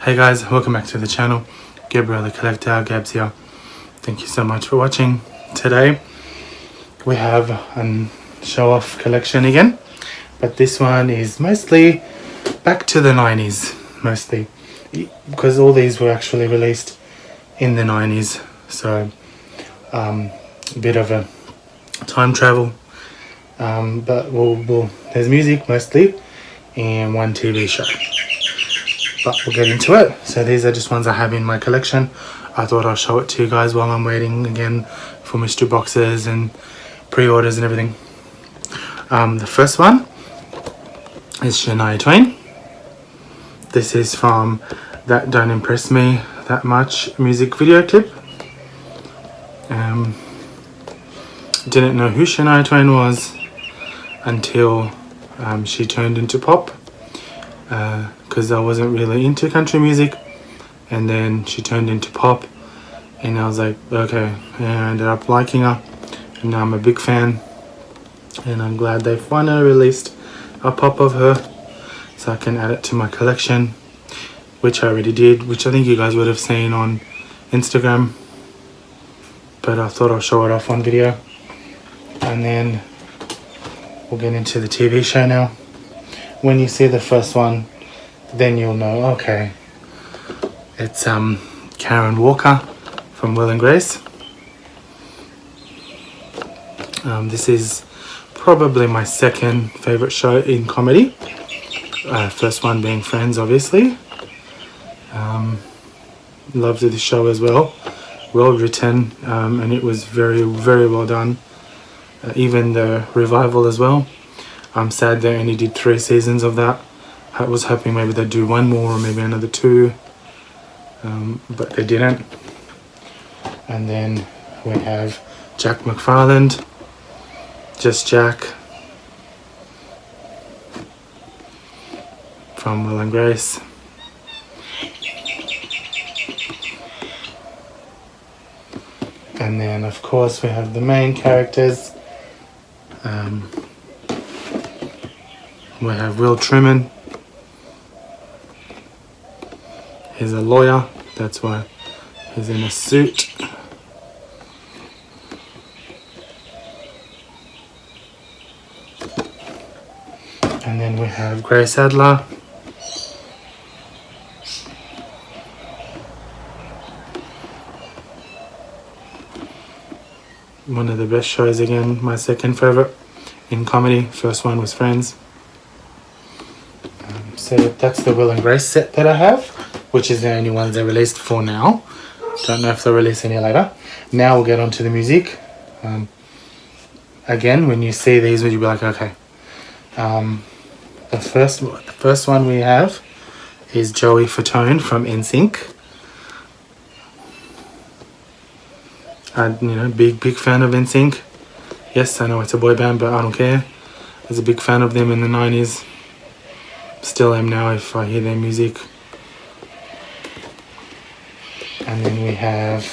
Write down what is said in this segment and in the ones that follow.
Hey guys, welcome back to the channel. Gabriel the Collector, Gabs here. Thank you so much for watching. Today we have a show-off collection again, but this one is mostly back to the 90s, mostly, because all these were actually released in the 90s, so a bit of a time travel, but there's music mostly and one TV show. But we'll get into it. So these are just ones I have in my collection. I thought I'll show it to you guys while I'm waiting again for mystery boxes and pre-orders and everything. The first one is Shania Twain. This is from That Don't Impress Me That Much music video clip. Didn't know who Shania Twain was until she turned into pop. Because I wasn't really into country music, and then she turned into pop and I was like, okay, and I ended up liking her, and now I'm a big fan, and I'm glad they finally released a pop of her so I can add it to my collection, which I already did, which I think you guys would have seen on Instagram, but I thought I'll show it off on video. And then we'll get into the TV show now. When you see the first one, then you'll know, okay, it's Karen Walker from Will and Grace. This is probably my second favorite show in comedy. First one being Friends, obviously. Loved the show as well. Well written, and it was very, very well done. Even the revival as well. I'm sad they only did 3 seasons of that. I was hoping maybe they'd do one more or maybe another 2, but they didn't. And then we have Jack McFarland, Just Jack from Will and Grace. And then of course we have the main characters. We have Will Truman. He's a lawyer, that's why he's in a suit. And then we have Grace Adler. One of the best shows again, my second favorite in comedy. First one was Friends. So that's the Will and Grace set that I have, which is the only ones they released for now. Don't know if they'll release any later. Now we'll get on to the music. Again, when you see these, you'll be like, okay. The first one we have is Joey Fatone from NSYNC. Big fan of NSYNC. Yes, I know it's a boy band, but I don't care. I was a big fan of them in the 90s. Still am now if I hear their music. And then we have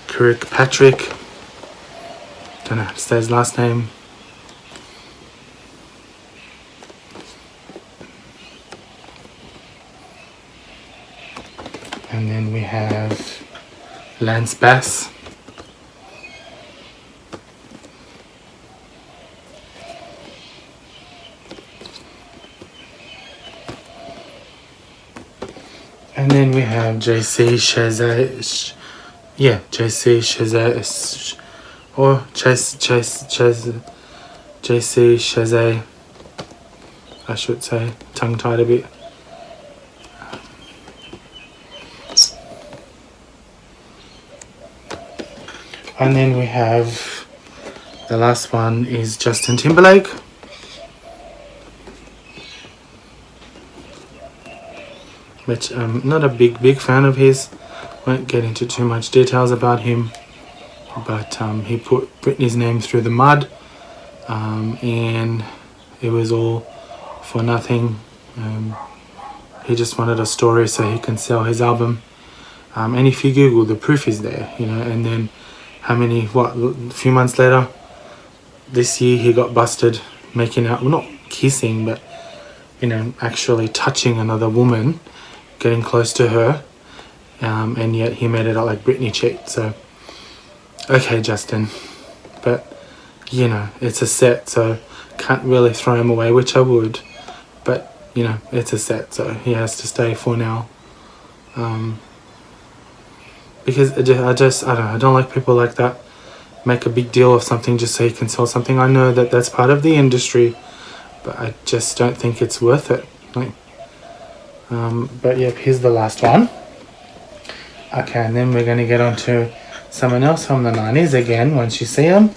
Kirkpatrick. Don't know how to say his last name. And then we have Lance Bass. And then we have JC Chazé, or JC Chazé, I should say, tongue-tied a bit. And then we have, the last one is Justin Timberlake. Which I'm not a big fan of his. Won't get into too much details about him, but he put Britney's name through the mud, and it was all for nothing. He just wanted a story so he can sell his album, and if you Google, the proof is there, and then a few months later, this year he got busted making out, well, not kissing, but you know, actually touching another woman, getting close to her, and yet he made it out like Britney cheat. So, okay, Justin, but you know, it's a set, so can't really throw him away, which I would, but you know, it's a set, so he has to stay for now. Because I don't like people like that, make a big deal of something just so you can sell something. I know that that's part of the industry, but I just don't think it's worth it. Like, but yep, here's the last one. Okay, and then we're gonna get on to someone else from the 90s again. Once you see him,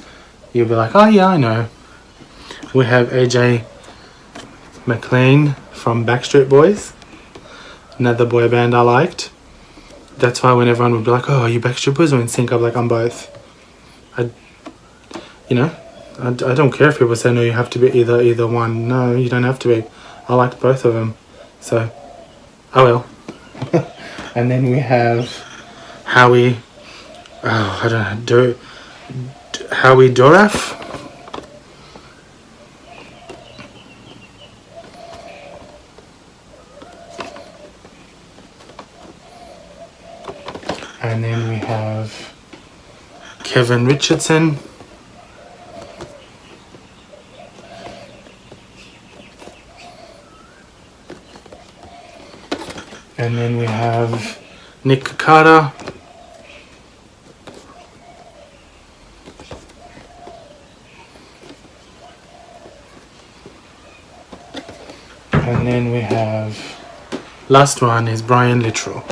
you'll be like, oh yeah, I know. We have AJ McLean from Backstreet Boys, another boy band I liked. That's why when everyone would be like, oh, are you Backstreet Boys or NSYNC? I'm like, I'm both. I don't care if people say, no, you have to be either one. No, you don't have to be. I liked both of them. So, oh well. And then we have Howie, Howie Doraf. And then we have Kevin Richardson. And then we have Nick Carter. And then we have, last one is Brian Littrell.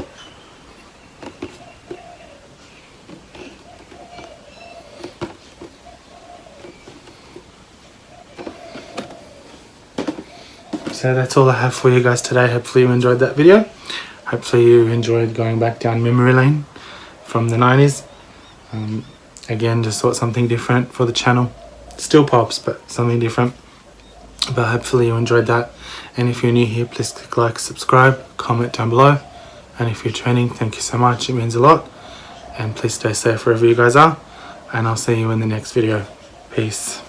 So that's all I have for you guys today. Hopefully you enjoyed that video. Hopefully you enjoyed going back down memory lane from the 90s. Again, just thought something different for the channel. Still pops, but something different. But hopefully you enjoyed that. And if you're new here, please click like, subscribe, comment down below. And if you're training, thank you so much. It means a lot. And please stay safe wherever you guys are. And I'll see you in the next video. Peace.